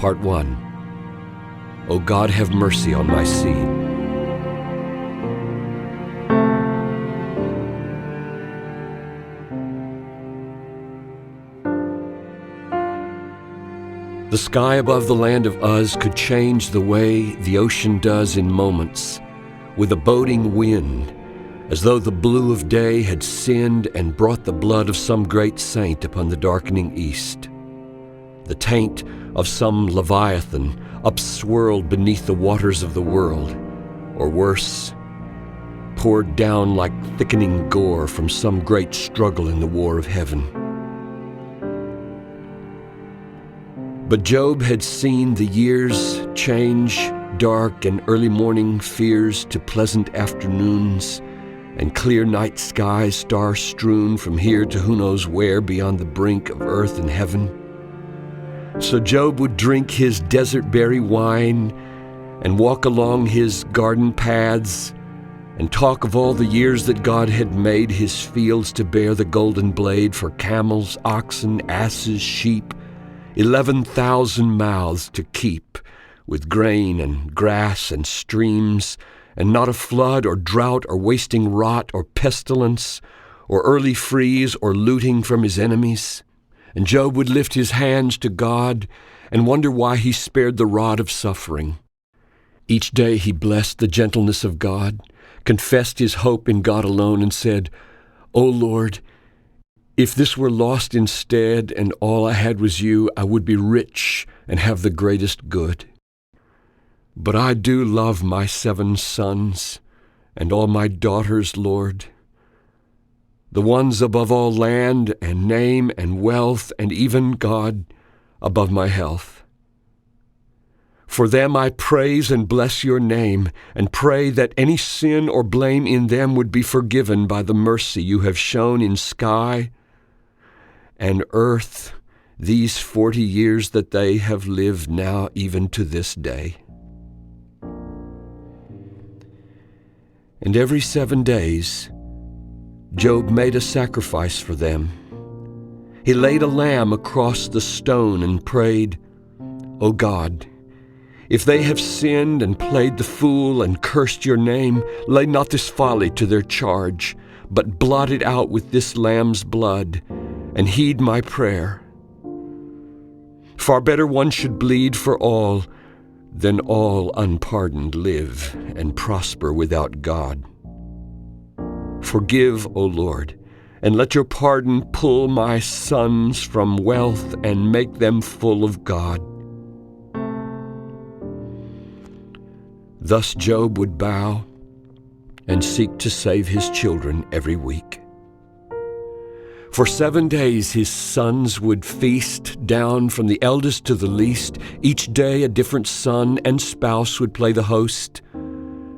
Part 1. O God, have mercy on my seed. The sky above the land of Uz could change the way the ocean does in moments, with a boding wind, as though the blue of day had sinned and brought the blood of some great saint upon the darkening east. The taint of some leviathan upswirled beneath the waters of the world, or worse, poured down like thickening gore from some great struggle in the war of heaven. But Job had seen the years change dark and early morning fears to pleasant afternoons, and clear night skies star-strewn from here to who knows where beyond the brink of earth and heaven. So Job would drink his desert berry wine and walk along his garden paths and talk of all the years that God had made his fields to bear the golden blade for camels, oxen, asses, sheep, 11,000 mouths to keep, with grain and grass and streams, and not a flood or drought or wasting rot or pestilence or early freeze or looting from his enemies. And Job would lift his hands to God and wonder why he spared the rod of suffering. Each day he blessed the gentleness of God, confessed his hope in God alone, and said, "O Lord, if this were lost instead and all I had was you, I would be rich and have the greatest good. But I do love my 7 sons and all my daughters, Lord, the ones above all land and name and wealth, and even, God, above my health. For them I praise and bless your name, and pray that any sin or blame in them would be forgiven by the mercy you have shown in sky and earth these 40 years that they have lived now even to this day." And every 7 days, Job made a sacrifice for them. He laid a lamb across the stone and prayed, "O God, if they have sinned and played the fool and cursed your name, lay not this folly to their charge, but blot it out with this lamb's blood, and heed my prayer. Far better one should bleed for all than all unpardoned live and prosper without God. Forgive, O Lord, and let your pardon pull my sons from wealth and make them full of God." Thus Job would bow and seek to save his children every week. For 7 days his sons would feast down from the eldest to the least. Each day a different son and spouse would play the host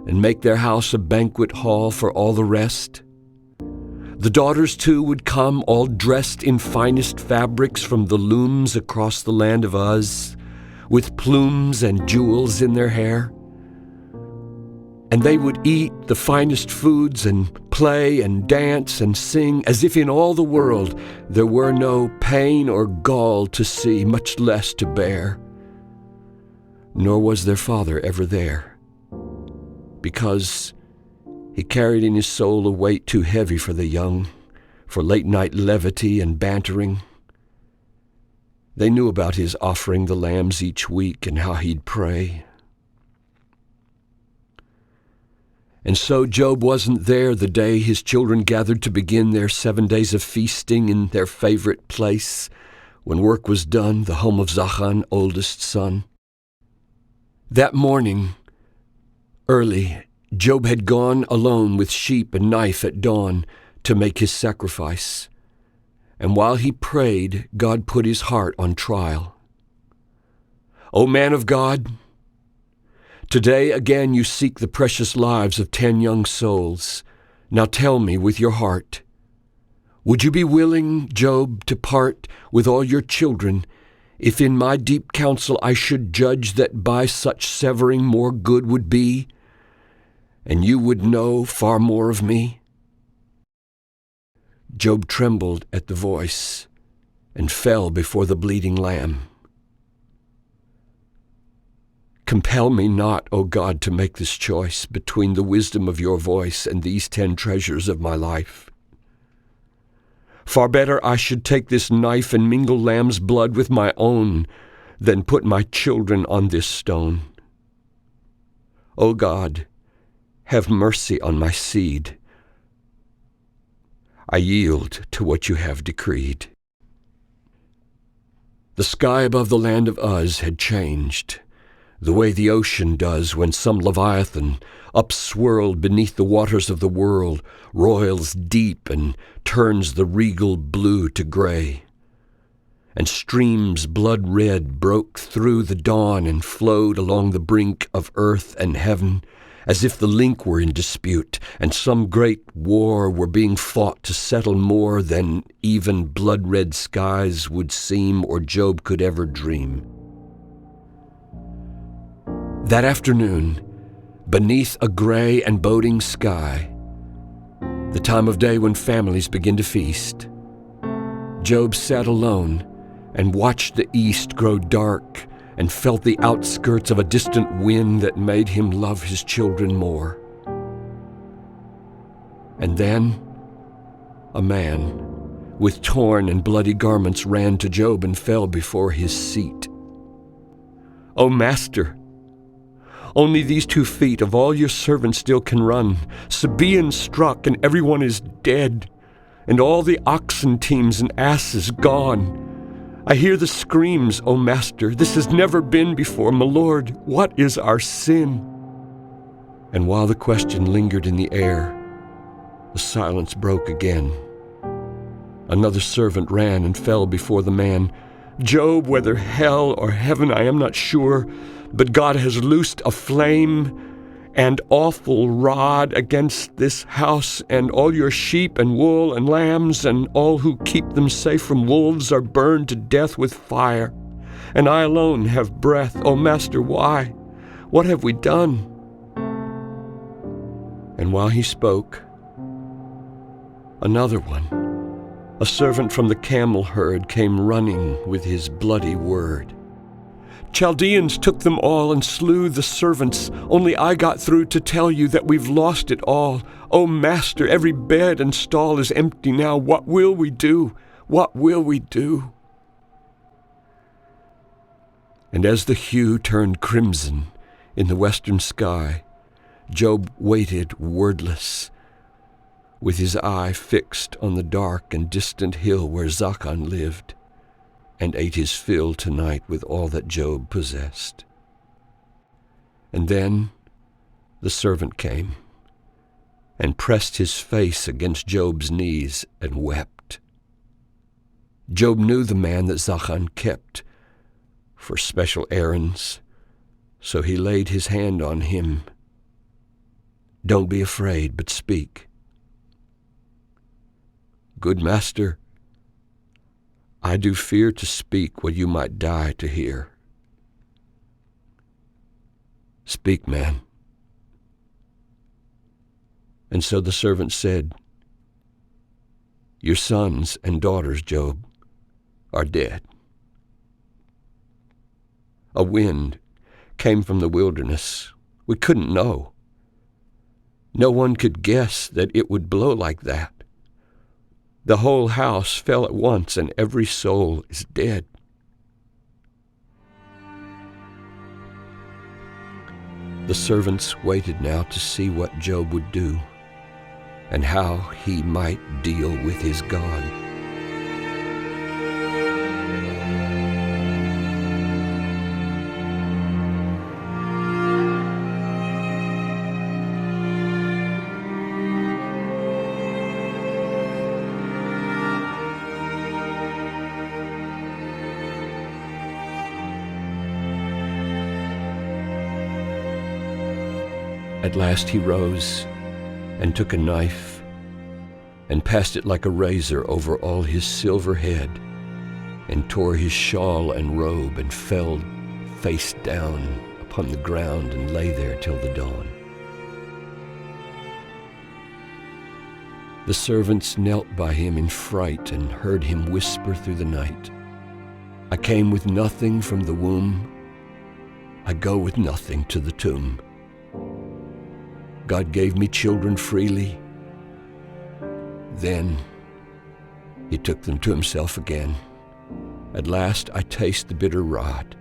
and make their house a banquet hall for all the rest. The daughters too would come, all dressed in finest fabrics from the looms across the land of Uz, with plumes and jewels in their hair. And they would eat the finest foods and play and dance and sing as if in all the world there were no pain or gall to see, much less to bear. Nor was their father ever there, because he carried in his soul a weight too heavy for the young, for late-night levity and bantering. They knew about his offering the lambs each week and how he'd pray. And so Job wasn't there the day his children gathered to begin their 7 days of feasting in their favorite place, when work was done, the home of Zachan, oldest son. That morning, early, Job had gone alone with sheep and knife at dawn to make his sacrifice. And while he prayed, God put his heart on trial. "O man of God, today again you seek the precious lives of 10 young souls. Now tell me with your heart, would you be willing, Job, to part with all your children if in my deep counsel I should judge that by such severing more good would be, and you would know far more of me?" Job trembled at the voice and fell before the bleeding lamb. Compel me not, O God, to make this choice between the wisdom of your voice and these 10 treasures of my life. Far better I should take this knife and mingle lamb's blood with my own than put my children on this stone. O God, have mercy on my seed. I yield to what you have decreed. The sky above the land of Uz had changed, the way the ocean does when some leviathan, upswirled beneath the waters of the world, roils deep and turns the regal blue to gray. And streams blood-red broke through the dawn and flowed along the brink of earth and heaven, as if the link were in dispute, and some great war were being fought to settle more than even blood-red skies would seem or Job could ever dream. That afternoon, beneath a gray and boding sky, the time of day when families begin to feast, Job sat alone and watched the east grow dark and felt the outskirts of a distant wind that made him love his children more. And then a man with torn and bloody garments ran to Job and fell before his seat. "O Master, only these 2 feet of all your servants still can run. Sabaean struck, and everyone is dead, and all the oxen teams and asses gone. I hear the screams, O Master. This has never been before. My Lord, what is our sin?" And while the question lingered in the air, the silence broke again. Another servant ran and fell before the man. "Job, whether hell or heaven, I am not sure, but God has loosed a flame and awful rod against this house, and all your sheep and wool and lambs and all who keep them safe from wolves are burned to death with fire. And I alone have breath. O Master, why? What have we done?" And while he spoke, another one, a servant from the camel herd, came running with his bloody word. "Chaldeans took them all and slew the servants. Only I got through to tell you that we've lost it all. O Master, every bed and stall is empty now. What will we do? What will we do?" And as the hue turned crimson in the western sky, Job waited wordless, with his eye fixed on the dark and distant hill where Zachan lived, and ate his fill tonight with all that Job possessed. And then the servant came and pressed his face against Job's knees and wept. Job knew the man that Zachan kept for special errands, so he laid his hand on him. "Don't be afraid, but speak." "Good master, I do fear to speak what you might die to hear." "Speak, man." And so the servant said, "Your sons and daughters, Job, are dead. A wind came from the wilderness. We couldn't know. No one could guess that it would blow like that. The whole house fell at once, and every soul is dead." The servants waited now to see what Job would do and how he might deal with his God. At last he rose and took a knife and passed it like a razor over all his silver head, and tore his shawl and robe, and fell face down upon the ground and lay there till the dawn. The servants knelt by him in fright and heard him whisper through the night, "I came with nothing from the womb, I go with nothing to the tomb. God gave me children freely. Then he took them to himself again. At last I taste the bitter rod,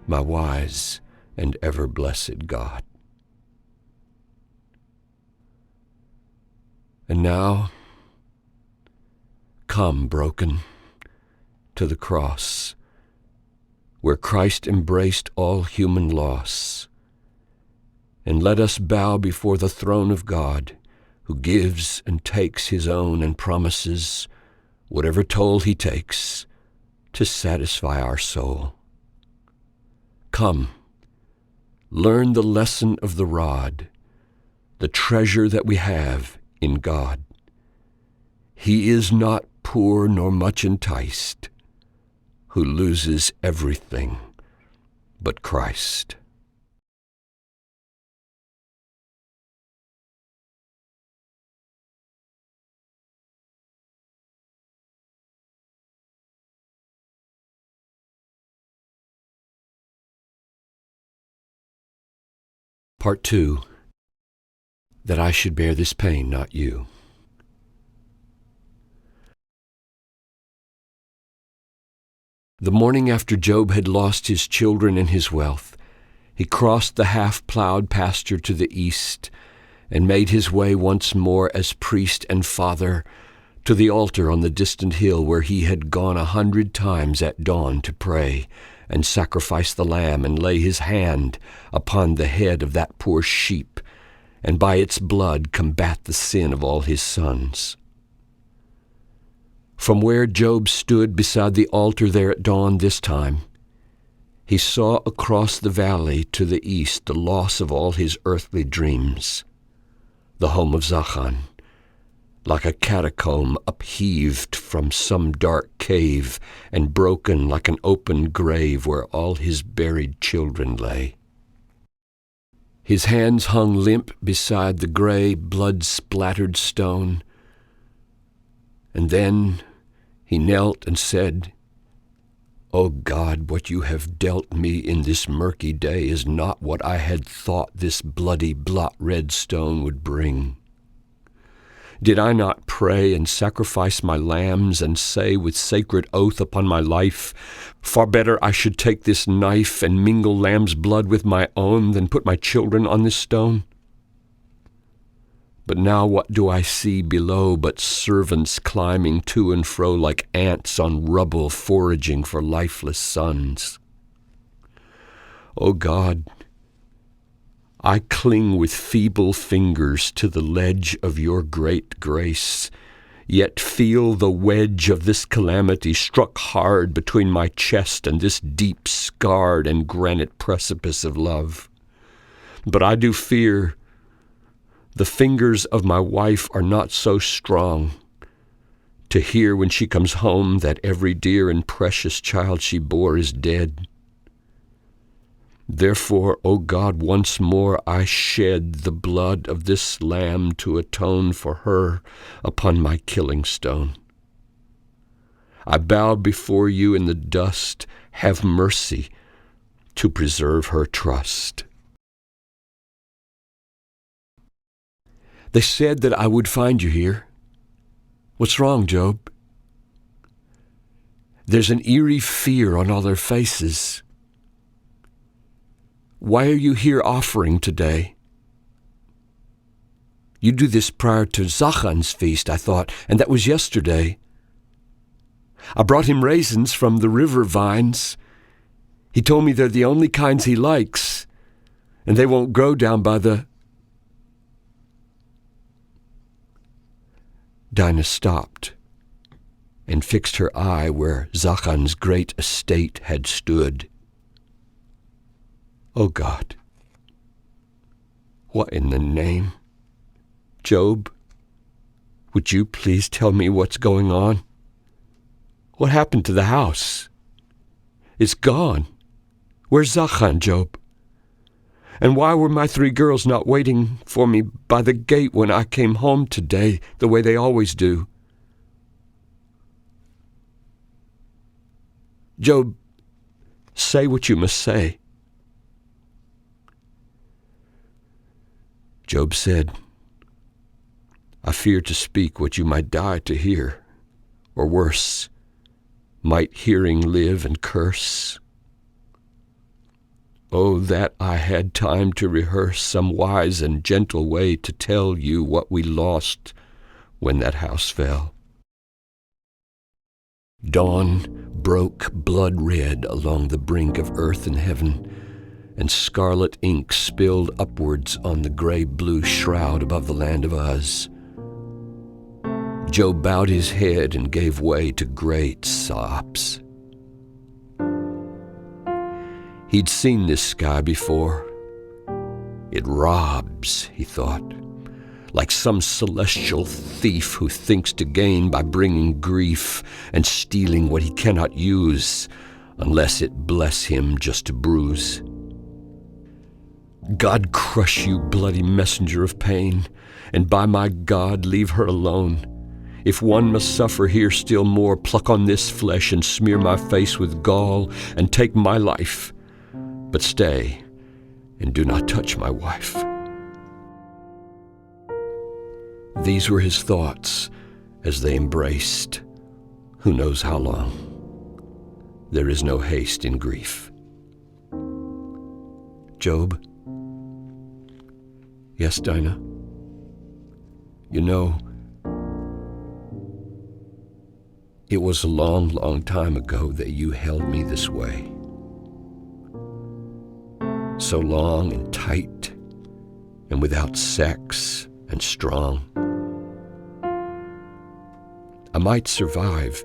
my wise and ever-blessed God. And now, come, broken, to the cross, where Christ embraced all human loss, and let us bow before the throne of God, who gives and takes his own and promises, whatever toll he takes, to satisfy our soul. Come, learn the lesson of the rod, the treasure that we have in God. He is not poor nor much enticed, who loses everything but Christ. Part 2. That I should bear this pain, not you. The morning after Job had lost his children and his wealth, he crossed the half-plowed pasture to the east and made his way once more as priest and father to the altar on the distant hill where he had gone 100 times at dawn to pray and sacrifice the lamb and lay his hand upon the head of that poor sheep and by its blood combat the sin of all his sons. From where Job stood beside the altar there at dawn this time, he saw across the valley to the east the loss of all his earthly dreams, the home of Zachan, like a catacomb upheaved from some dark cave and broken like an open grave where all his buried children lay. His hands hung limp beside the gray, blood-splattered stone, and then he knelt and said, "O God, what you have dealt me in this murky day is not what I had thought this bloody, blot-red stone would bring. Did I not pray and sacrifice my lambs and say with sacred oath upon my life, far better I should take this knife and mingle lamb's blood with my own than put my children on this stone? But now what do I see below but servants climbing to and fro like ants on rubble foraging for lifeless sons? O God, I cling with feeble fingers to the ledge of your great grace, yet feel the wedge of this calamity struck hard between my chest and this deep scarred and granite precipice of love. But I do fear the fingers of my wife are not so strong to hear when she comes home that every dear and precious child she bore is dead. Therefore, O God, once more I shed the blood of this lamb to atone for her upon my killing stone. I bow before you in the dust. Have mercy to preserve her trust." They said that I would find you here. What's wrong, Job? There's an eerie fear on all their faces. Why are you here offering today? You do this prior to Zachan's feast, I thought, and that was yesterday. I brought him raisins from the river vines. He told me they're the only kinds he likes, and they won't grow down by the... Dinah stopped and fixed her eye where Zachan's great estate had stood. Oh God, what in the name? Job, would you please tell me what's going on? What happened to the house? It's gone. Where's Zachan, Job? And why were my 3 girls not waiting for me by the gate when I came home today, the way they always do? Job, say what you must say. Job said, I fear to speak what you might die to hear, or worse, might hearing live and curse. Oh, that I had time to rehearse some wise and gentle way to tell you what we lost when that house fell. Dawn broke blood red along the brink of earth and heaven, and scarlet ink spilled upwards on the gray-blue shroud above the land of Uz. Job bowed his head and gave way to great sobs. He'd seen this sky before. It robs, he thought, like some celestial thief who thinks to gain by bringing grief and stealing what he cannot use, unless it bless him just to bruise. God crush you, bloody messenger of pain, and by my God, leave her alone. If one must suffer here still more, pluck on this flesh and smear my face with gall and take my life. But stay, and do not touch my wife. These were his thoughts as they embraced, who knows how long. There is no haste in grief. Job? Yes, Dinah? You know, it was a long, long time ago that you held me this way. So long and tight and without sex and strong. I might survive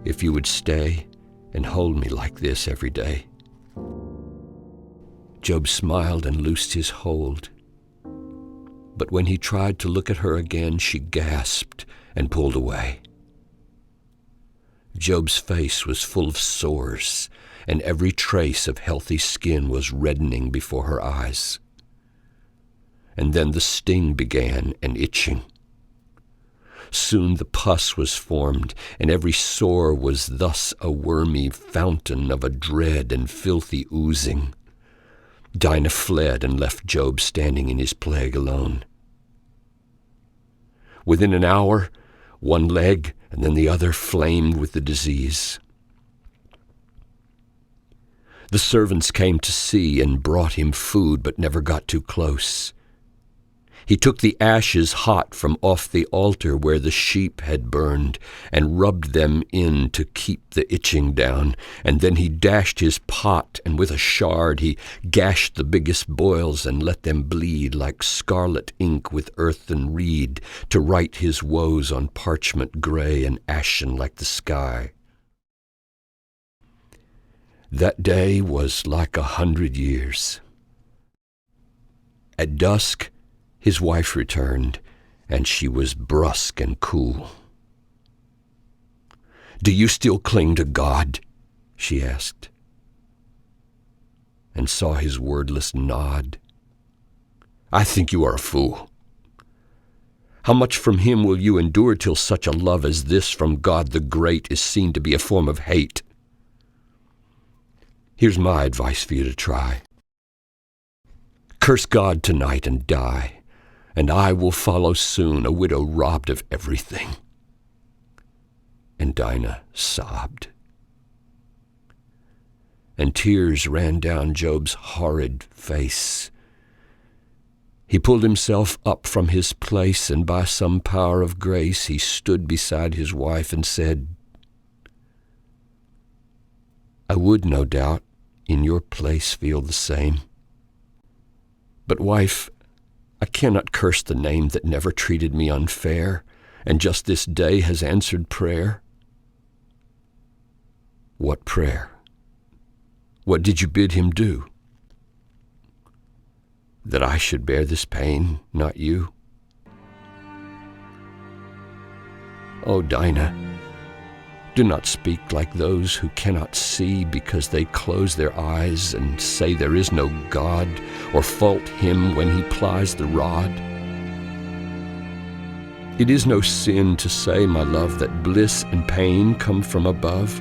if you would stay and hold me like this every day. Job smiled and loosed his hold. But when he tried to look at her again, she gasped and pulled away. Job's face was full of sores, and every trace of healthy skin was reddening before her eyes. And then the sting began and itching. Soon the pus was formed, and every sore was thus a wormy fountain of a dread and filthy oozing. Dinah fled and left Job standing in his plague alone. Within an hour, one leg and then the other flamed with the disease. The servants came to see and brought him food, but never got too close. He took the ashes hot from off the altar where the sheep had burned and rubbed them in to keep the itching down, and then he dashed his pot, and with a shard he gashed the biggest boils and let them bleed like scarlet ink with earthen reed to write his woes on parchment gray and ashen like the sky. That day was like 100 years. At dusk, his wife returned, and she was brusque and cool. "Do you still cling to God?" she asked, and saw his wordless nod. "I think you are a fool. How much from him will you endure till such a love as this from God the Great is seen to be a form of hate? Here's my advice for you to try. Curse God tonight and die, and I will follow soon, a widow robbed of everything." And Dinah sobbed. And tears ran down Job's horrid face. He pulled himself up from his place, and by some power of grace he stood beside his wife and said, "I would, no doubt, in your place feel the same. But, wife, I cannot curse the name that never treated me unfair, and just this day has answered prayer." "What prayer? What did you bid him do?" "That I should bear this pain, not you." "Oh, Dinah, do not speak like those who cannot see because they close their eyes and say there is no God, or fault him when he plies the rod. It is no sin to say, my love, that bliss and pain come from above.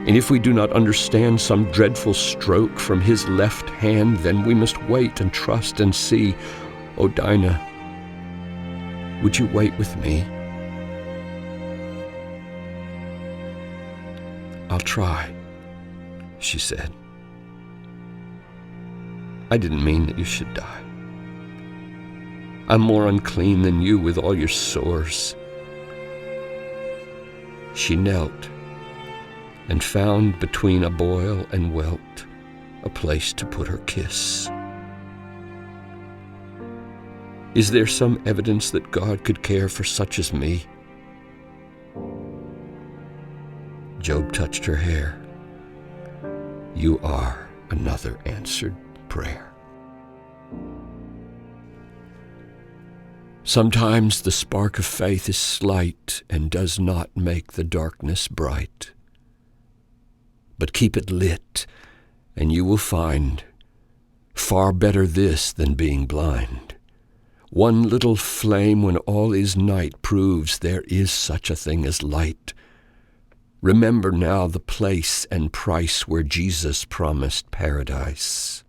And if we do not understand some dreadful stroke from his left hand, then we must wait and trust and see. O Dinah, would you wait with me? I'll try, she said. I didn't mean that you should die. I'm more unclean than you with all your sores. She knelt and found between a boil and welt a place to put her kiss. Is there some evidence that God could care for such as me? Job touched her hair. You are another answered prayer. Sometimes the spark of faith is slight and does not make the darkness bright. But keep it lit, and you will find far better this than being blind. One little flame when all is night proves there is such a thing as light. Remember now the place and price where Jesus promised paradise.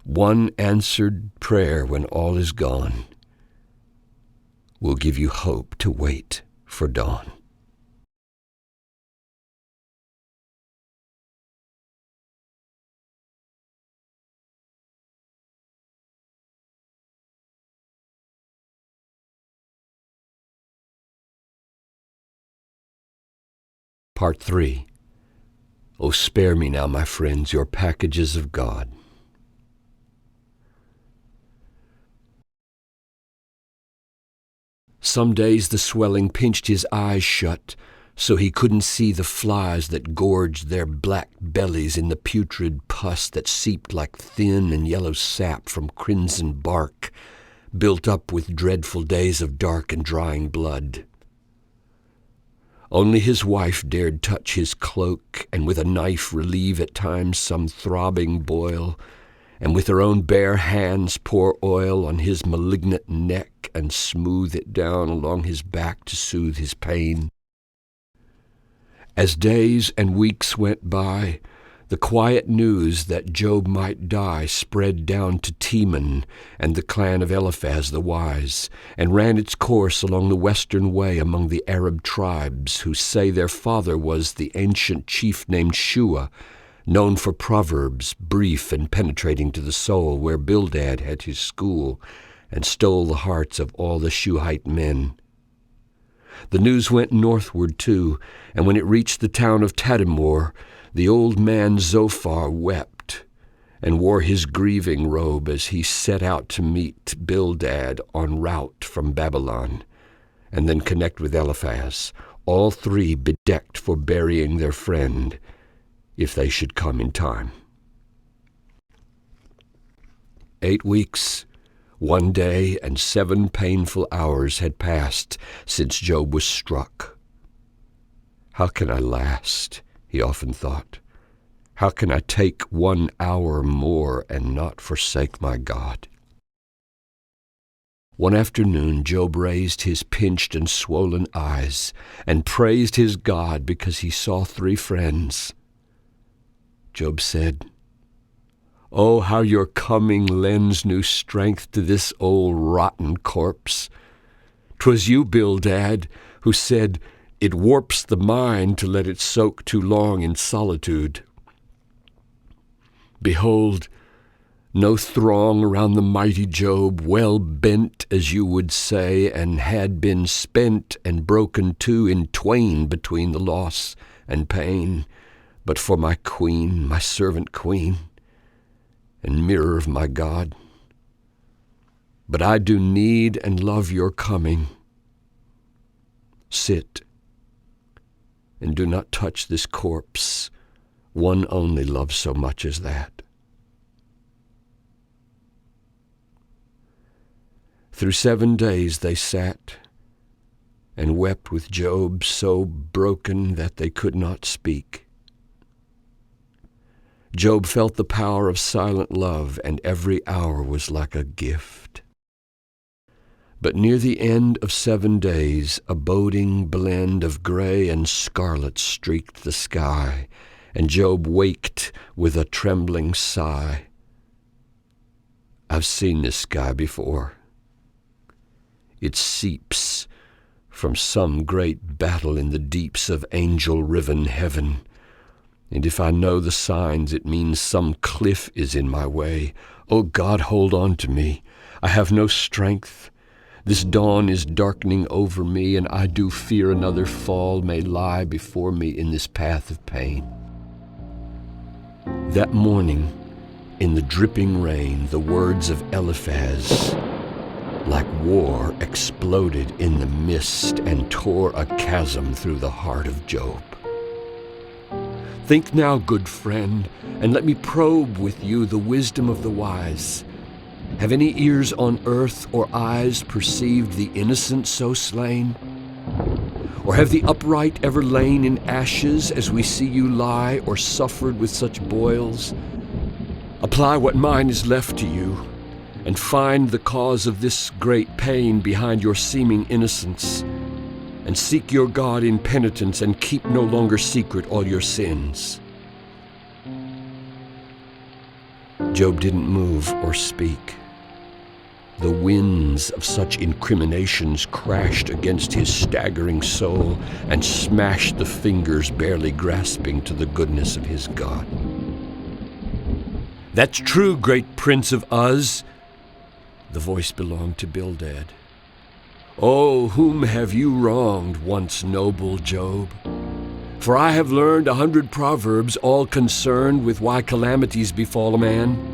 One answered prayer when all is gone will give you hope to wait for dawn. Part 3. Oh, spare me now, my friends, your packages of God. Some days the swelling pinched his eyes shut, so he couldn't see the flies that gorged their black bellies in the putrid pus that seeped like thin and yellow sap from crimson bark, built up with dreadful days of dark and drying blood. Only his wife dared touch his cloak, and with a knife relieve at times some throbbing boil, and with her own bare hands pour oil on his malignant neck and smooth it down along his back to soothe his pain. As days and weeks went by, the quiet news that Job might die spread down to Teman and the clan of Eliphaz the wise, and ran its course along the western way among the Arab tribes, who say their father was the ancient chief named Shua, known for proverbs, brief and penetrating to the soul, where Bildad had his school, and stole the hearts of all the Shuhite men. The news went northward too, and when it reached the town of Tadmor, the old man Zophar wept and wore his grieving robe as he set out to meet Bildad en route from Babylon, and then connect with Eliphaz, all three bedecked for burying their friend, if they should come in time. 8 weeks, 1 day, and 7 painful hours had passed since Job was struck. How can I last? He often thought. How can I take 1 hour more and not forsake my God? One afternoon, Job raised his pinched and swollen eyes and praised his God because he saw 3 friends. Job said, "Oh, how your coming lends new strength to this old rotten corpse. 'Twas you, Bildad, who said, 'It warps the mind to let it soak too long in solitude.' Behold, no throng around the mighty Job, well bent, as you would say, and had been spent and broken too in twain between the loss and pain, but for my queen, my servant queen, and mirror of my God. But I do need and love your coming. Sit, and do not touch this corpse. One only loves so much as that." Through 7 days they sat and wept with Job, so broken that they could not speak. Job felt the power of silent love, and every hour was like a gift. But near the end of 7 days, a boding blend of gray and scarlet streaked the sky, and Job waked with a trembling sigh. I've seen this sky before. It seeps from some great battle in the deeps of angel-riven heaven. And if I know the signs, it means some cliff is in my way. Oh God, hold on to me. I have no strength. This dawn is darkening over me, and I do fear another fall may lie before me in this path of pain. That morning, in the dripping rain, the words of Eliphaz, like war, exploded in the mist and tore a chasm through the heart of Job. Think now, good friend, and let me probe with you the wisdom of the wise. Have any ears on earth or eyes perceived the innocent so slain? Or have the upright ever lain in ashes as we see you lie, or suffered with such boils? Apply what mine is left to you, and find the cause of this great pain behind your seeming innocence, and seek your God in penitence, and keep no longer secret all your sins. Job didn't move or speak. The winds of such incriminations crashed against his staggering soul and smashed the fingers barely grasping to the goodness of his God. That's true, great Prince of Uz. The voice belonged to Bildad. Oh, whom have you wronged, once noble Job? For I have learned 100 proverbs, all concerned with why calamities befall a man.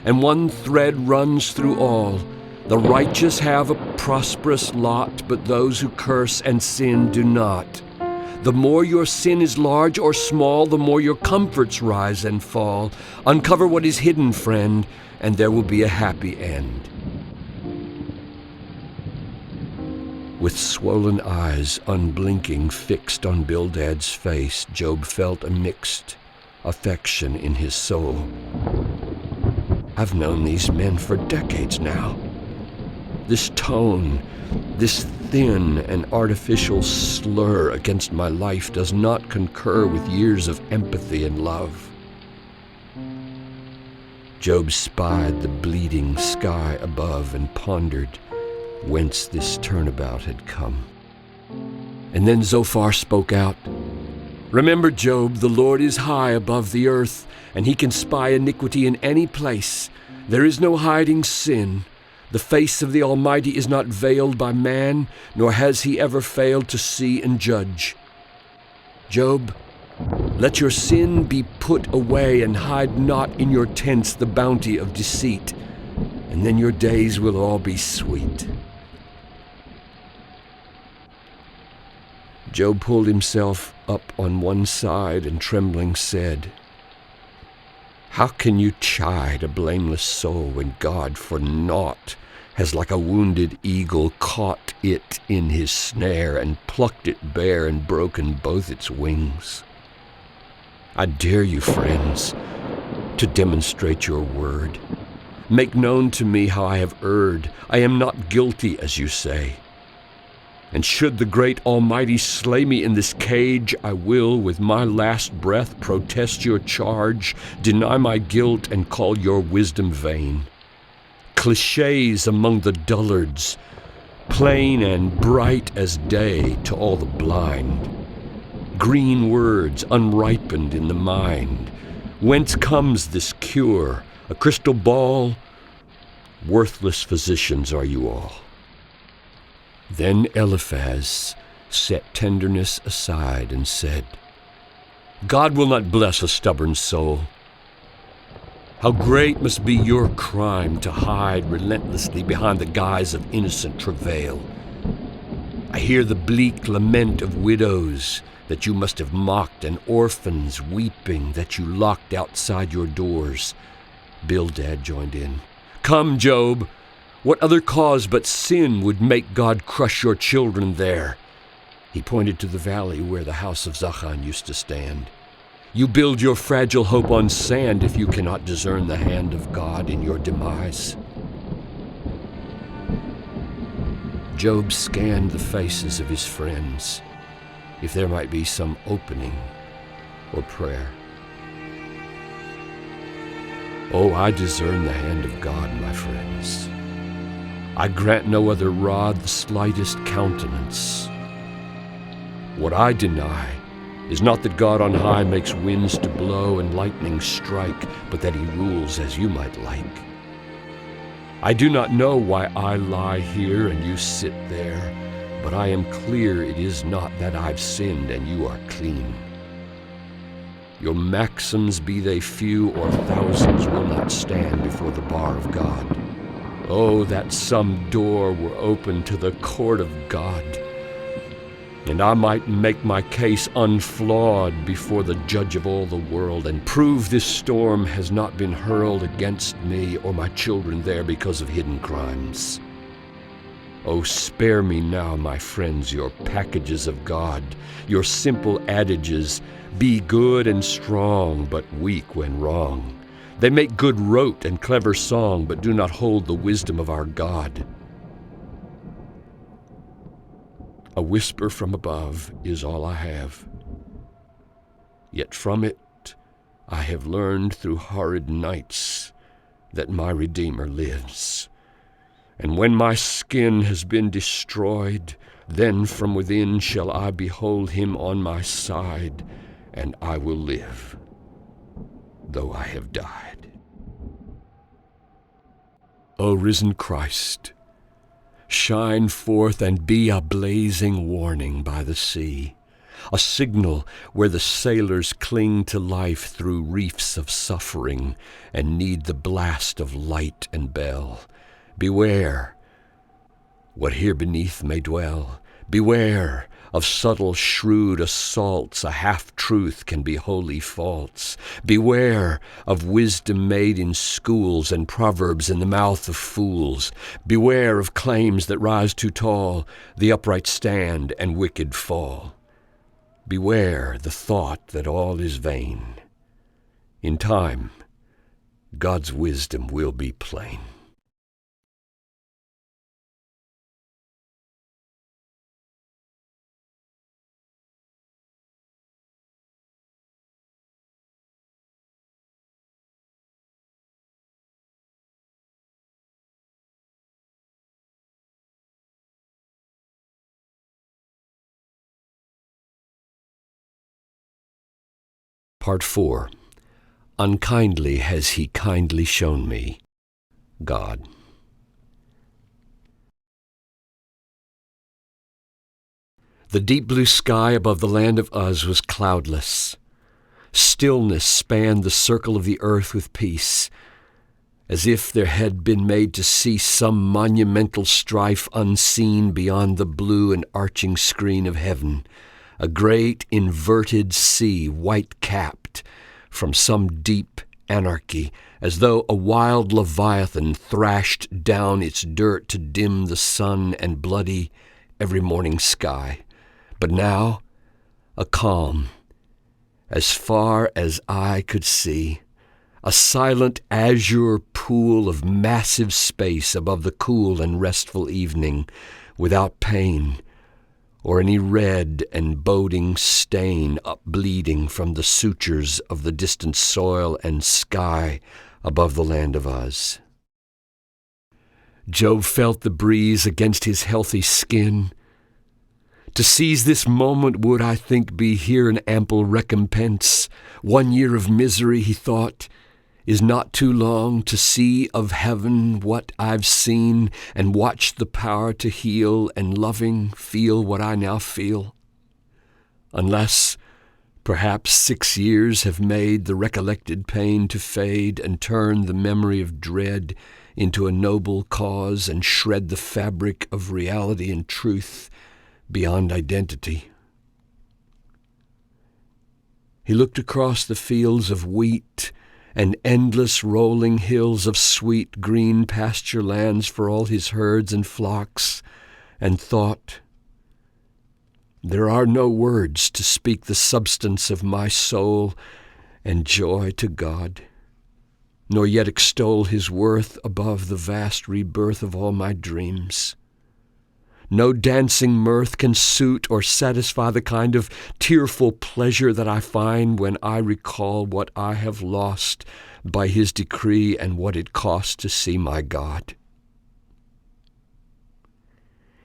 And one thread runs through all. The righteous have a prosperous lot, but those who curse and sin do not. The more your sin is large or small, the more your comforts rise and fall. Uncover what is hidden, friend, and there will be a happy end. With swollen eyes, unblinking, fixed on Bildad's face, Job felt a mixed affection in his soul. I've known these men for decades now. This tone, this thin and artificial slur against my life does not concur with years of empathy and love. Job spied the bleeding sky above and pondered whence this turnabout had come. And then Zophar spoke out, "Remember, Job, the Lord is high above the earth, and he can spy iniquity in any place. There is no hiding sin. The face of the Almighty is not veiled by man, nor has he ever failed to see and judge. Job, let your sin be put away, and hide not in your tents the bounty of deceit, and then your days will all be sweet." Job pulled himself up on one side and trembling said, "How can you chide a blameless soul when God for naught has like a wounded eagle caught it in his snare and plucked it bare and broken both its wings? I dare you, friends, to demonstrate your word. Make known to me how I have erred. I am not guilty, as you say. And should the great Almighty slay me in this cage, I will, with my last breath, protest your charge, deny my guilt, and call your wisdom vain. Clichés among the dullards, plain and bright as day to all the blind. Green words unripened in the mind. Whence comes this cure? A crystal ball? Worthless physicians are you all." Then Eliphaz set tenderness aside and said, "God will not bless a stubborn soul. How great must be your crime to hide relentlessly behind the guise of innocent travail. I hear the bleak lament of widows that you must have mocked, and orphans weeping that you locked outside your doors." Bildad joined in. "Come, Job, what other cause but sin would make God crush your children there?" He pointed to the valley where the house of Zachan used to stand. "You build your fragile hope on sand if you cannot discern the hand of God in your demise." Job scanned the faces of his friends, if there might be some opening or prayer. Oh, I discern the hand of God, my friends. I grant no other rod the slightest countenance. What I deny is not that God on high makes winds to blow and lightning strike, but that he rules as you might like. I do not know why I lie here and you sit there, but I am clear it is not that I've sinned and you are clean. Your maxims, be they few or thousands, will not stand before the bar of God. Oh, that some door were open to the court of God, and I might make my case unflawed before the judge of all the world, and prove this storm has not been hurled against me or my children there because of hidden crimes. Oh, spare me now, my friends, your packages of God, your simple adages, be good and strong, but weak when wrong. They make good rote and clever song, but do not hold the wisdom of our God. A whisper from above is all I have. Yet from it I have learned through horrid nights that my Redeemer lives. And when my skin has been destroyed, then from within shall I behold him on my side, and I will live, though I have died. O risen Christ, shine forth and be a blazing warning by the sea, a signal where the sailors cling to life through reefs of suffering and need the blast of light and bell. Beware what here beneath may dwell. Beware of subtle, shrewd assaults. A half-truth can be wholly false. Beware of wisdom made in schools and proverbs in the mouth of fools. Beware of claims that rise too tall. The upright stand and wicked fall. Beware the thought that all is vain. In time, God's wisdom will be plain. Part 4. Unkindly has he kindly shown me, God. The deep blue sky above the land of Uz was cloudless. Stillness spanned the circle of the earth with peace, as if there had been made to cease some monumental strife unseen beyond the blue and arching screen of heaven. A great inverted sea, white-capped from some deep anarchy, as though a wild leviathan thrashed down its dirt to dim the sun and bloody every morning sky. But now, a calm, as far as eye could see, a silent azure pool of massive space above the cool and restful evening, without pain, or any red and boding stain upbleeding from the sutures of the distant soil and sky above the land of Uz. Job felt the breeze against his healthy skin. To seize this moment would, I think, be here an ample recompense. 1 year of misery, he thought, is not too long to see of heaven what I've seen and watch the power to heal and loving feel what I now feel. Unless perhaps 6 years have made the recollected pain to fade and turn the memory of dread into a noble cause and shred the fabric of reality and truth beyond identity. He looked across the fields of wheat and endless rolling hills of sweet green pasture lands for all his herds and flocks, and thought, there are no words to speak the substance of my soul and joy to God, nor yet extol his worth above the vast rebirth of all my dreams. No dancing mirth can suit or satisfy the kind of tearful pleasure that I find when I recall what I have lost by his decree and what it cost to see my God."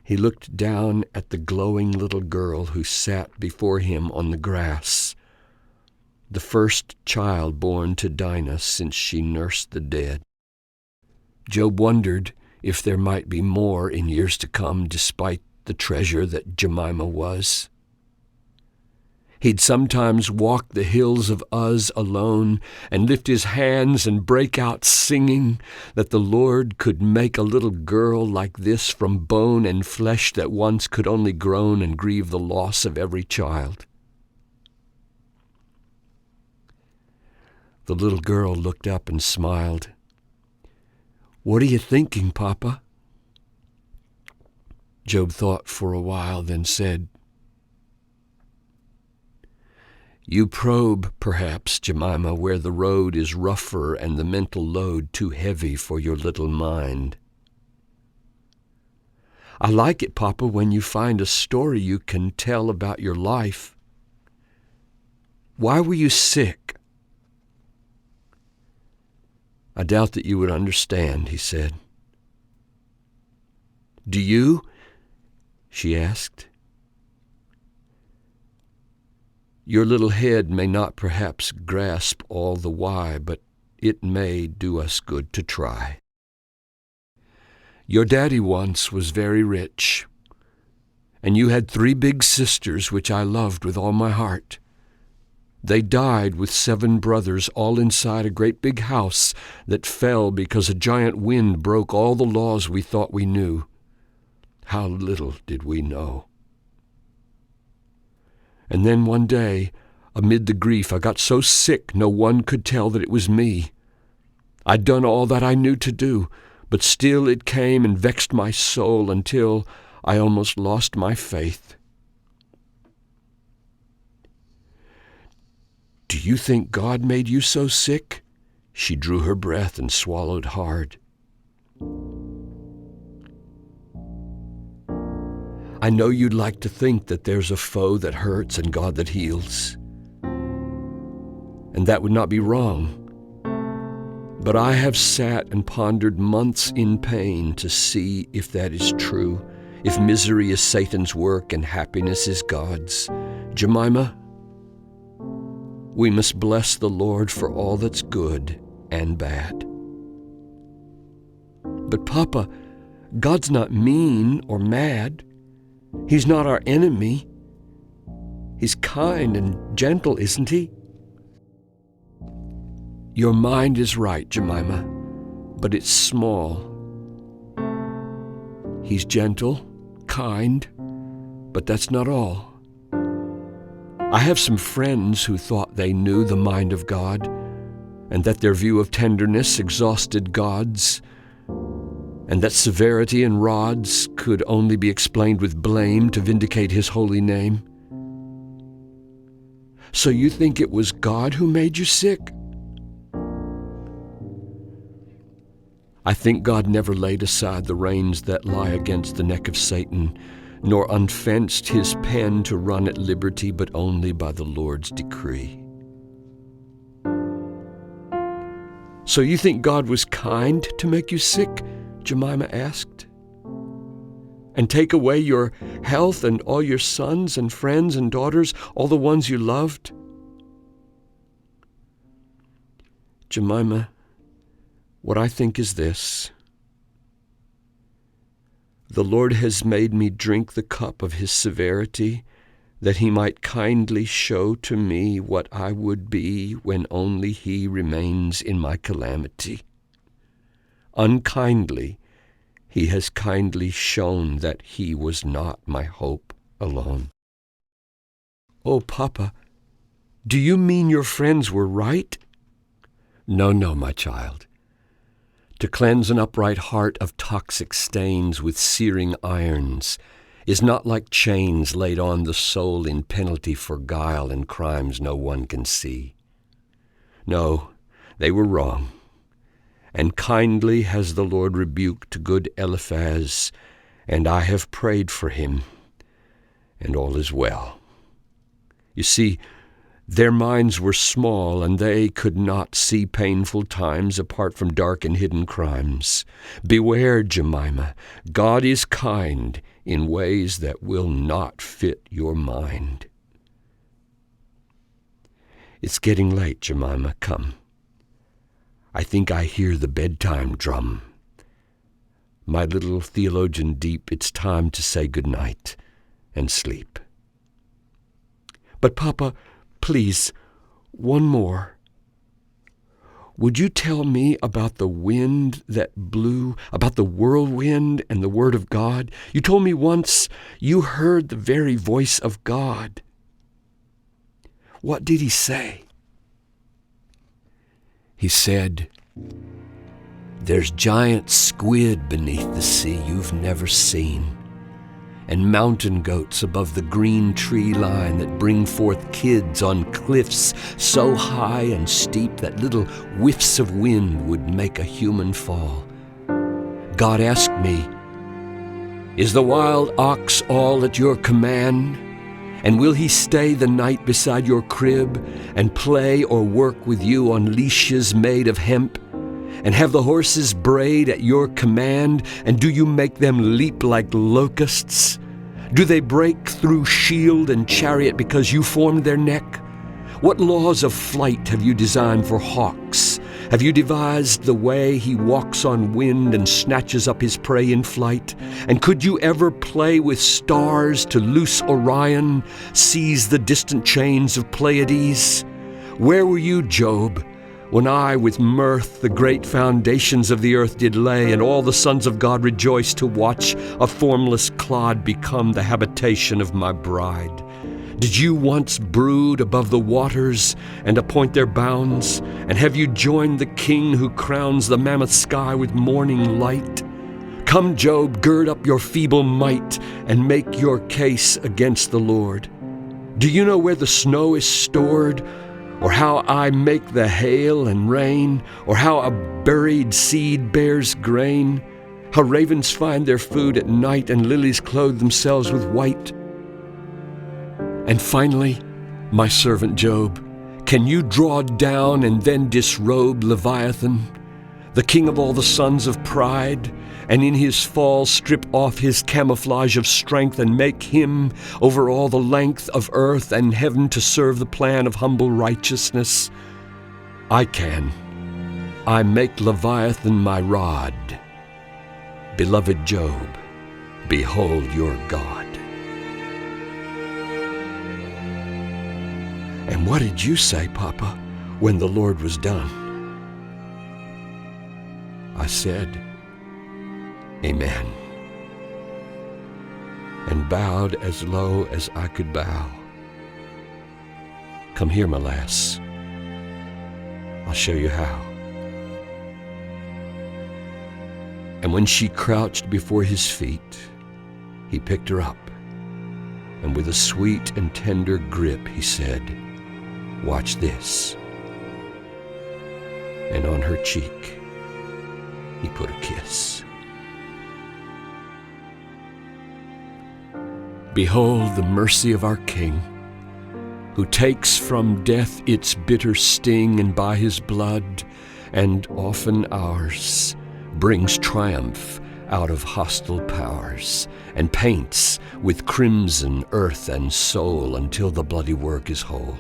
He looked down at the glowing little girl who sat before him on the grass, the first child born to Dinah since she nursed the dead. Job wondered if there might be more in years to come despite the treasure that Jemimah was. He'd sometimes walk the hills of Uz alone and lift his hands and break out singing that the Lord could make a little girl like this from bone and flesh that once could only groan and grieve the loss of every child. The little girl looked up and smiled. "What are you thinking, Papa?" Job thought for a while, then said, "You probe, perhaps, Jemimah, where the road is rougher and the mental load too heavy for your little mind. I like it, Papa, when you find a story you can tell about your life. Why were you sick?" "I doubt that you would understand," he said. "Do you?" she asked. "Your little head may not perhaps grasp all the why, but it may do us good to try. Your daddy once was very rich, and you had 3 big sisters which I loved with all my heart. They died with 7 brothers, all inside a great big house that fell because a giant wind broke all the laws we thought we knew. How little did we know. And then one day, amid the grief, I got so sick no one could tell that it was me. I'd done all that I knew to do, but still it came and vexed my soul until I almost lost my faith. Do you think God made you so sick?" She drew her breath and swallowed hard. "I know you'd like to think that there's a foe that hurts and God that heals. And that would not be wrong. But I have sat and pondered months in pain to see if that is true, if misery is Satan's work and happiness is God's. Jemimah, we must bless the Lord for all that's good and bad." "But Papa, God's not mean or mad. He's not our enemy. He's kind and gentle, isn't he?" "Your mind is right, Jemimah, but it's small. He's gentle, kind, but that's not all. I have some friends who thought they knew the mind of God, and that their view of tenderness exhausted God's, and that severity and rods could only be explained with blame to vindicate his holy name. So you think it was God who made you sick?" "I think God never laid aside the reins that lie against the neck of Satan, nor unfenced his pen to run at liberty, but only by the Lord's decree." "So you think God was kind to make you sick?" Jemimah asked. "And take away your health and all your sons and friends and daughters, all the ones you loved?" "Jemimah, what I think is this. The Lord has made me drink the cup of his severity, that he might kindly show to me what I would be when only he remains in my calamity. Unkindly, he has kindly shown that he was not my hope alone." "Oh, Papa, do you mean your friends were right?" No, my child. To cleanse an upright heart of toxic stains with searing irons is not like chains laid on the soul in penalty for guile and crimes no one can see. No, they were wrong. And kindly has the Lord rebuked good Eliphaz, and I have prayed for him, and all is well. You see, their minds were small, and they could not see painful times apart from dark and hidden crimes. Beware, Jemima, God is kind in ways that will not fit your mind. It's getting late, Jemima, come. I think I hear the bedtime drum. My little theologian deep, it's time to say good night and sleep. But Papa, please, one more. Would you tell me about the wind that blew, about the whirlwind and the word of God? You told me once you heard the very voice of God. What did he say? He said, "There's giant squid beneath the sea you've never seen, and mountain goats above the green tree line that bring forth kids on cliffs so high and steep that little whiffs of wind would make a human fall." God asked me, "Is the wild ox all at your command? And will he stay the night beside your crib and play or work with you on leashes made of hemp? And have the horses brayed at your command? And do you make them leap like locusts? Do they break through shield and chariot because you formed their neck? What laws of flight have you designed for hawks? Have you devised the way he walks on wind and snatches up his prey in flight? And could you ever play with stars to loose Orion, seize the distant chains of Pleiades? Where were you, Job, when I with mirth the great foundations of the earth did lay, and all the sons of God rejoiced to watch a formless clod become the habitation of my bride? Did you once brood above the waters and appoint their bounds? And have you joined the king who crowns the mammoth sky with morning light? Come, Job, gird up your feeble might and make your case against the Lord. Do you know where the snow is stored? Or how I make the hail and rain? Or how a buried seed bears grain? How ravens find their food at night and lilies clothe themselves with white? And finally, my servant Job, can you draw down and then disrobe Leviathan, the king of all the sons of pride, and in his fall strip off his camouflage of strength and make him over all the length of earth and heaven to serve the plan of humble righteousness? I can. I make Leviathan my rod. Beloved Job, behold your God. And what did you say, Papa, when the Lord was done? I said, Amen, and bowed as low as I could bow. Come here, my lass. I'll show you how. And when she crouched before his feet, he picked her up, and with a sweet and tender grip he said, "Watch this." And on her cheek he put a kiss. Behold the mercy of our King, who takes from death its bitter sting, and by his blood, and often ours, brings triumph out of hostile powers, and paints with crimson earth and soul until the bloody work is whole.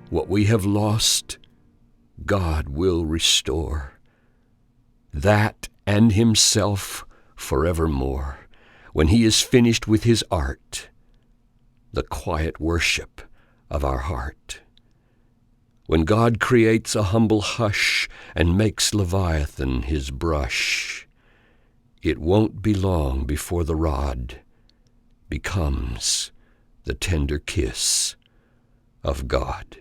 What we have lost, God will restore, that and himself forevermore, when he is finished with his art, the quiet worship of our heart. When God creates a humble hush and makes Leviathan his brush, it won't be long before the rod becomes the tender kiss of God.